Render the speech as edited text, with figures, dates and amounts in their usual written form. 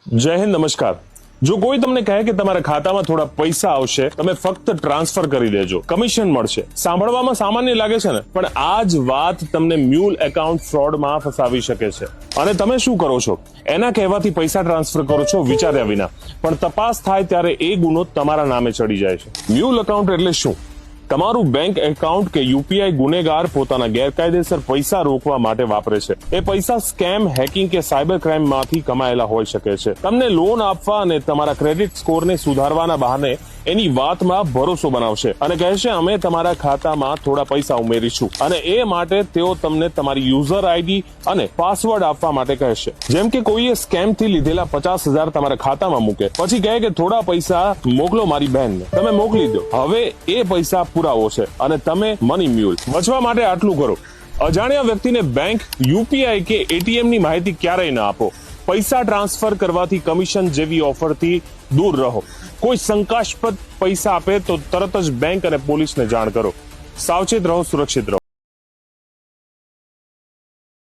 જય હિન્દ, નમસ્કાર। જો કોઈ તમને કહે કે તમારા ખાતામાં થોડા પૈસા આવશે, તમે ફક્ત ટ્રાન્સફર કરી દેજો, કમિશન મળશે, સાંભળવામાં સામાન્ય લાગે છે ને, પણ આ જ વાત તમને મ્યુલ એકાઉન્ટ ફ્રોડમાં ફસાવી શકે છે। અને તમે શું કરો છો? એના કહેવાથી પૈસા ટ્રાન્સફર કરો છો વિચાર્યા વિના, પણ તપાસ થાય ત્યારે એ ગુનો તમારા નામે ચડી જાય છે। મ્યુલ એકાઉન્ટ એટલે શું? તમારું બેંક એકાઉન્ટ કે યુપીઆઈ ગુનેગાર પોતાના ગેરકાયદેસર પૈસા રોકવા માટે વાપરે છે। એ પૈસા સ્કેમ, હેકિંગ કે સાયબર ક્રાઇમ માંથી કમાયેલા હોઈ શકે છે। તમને લોન આપવા અને તમારા ક્રેડિટ સ્કોરને સુધારવાના બહાને એની વાતમાં ભરોસો બનાવશે અને કહેશે અમે તમારા ખાતામાં થોડા પૈસા ઉમેરીશું, અને એ માટે તેઓ તમને તમારી યુઝર આઈડી અને પાસવર્ડ આપવા માટે કહેશે। જેમ કે કોઈએ સ્કેમ થી લીધેલા 50,000 તમારા ખાતામાં મૂકે, પછી કહે કે થોડા પૈસા મોકલો મારી બહેનને, તમે મોકલી દો। હવે એ પૈસા પુરાવો છે અને તમે મની મ્યુલ બચવા માટે આટલું કરો। અજાણ્યા વ્યક્તિને બેંક, યુપીઆઈ કે એટીએમ ની માહિતી ક્યારેય ના આપો। પૈસા ટ્રાન્સફર કરવાથી કમિશન જેવી ઓફરથી દૂર રહો। કોઈ શંકાસ્પદ પૈસા આપે તો તરત જ બેંક અને પોલીસને જાણ કરો। સાવચેત રહો, સુરક્ષિત રહો।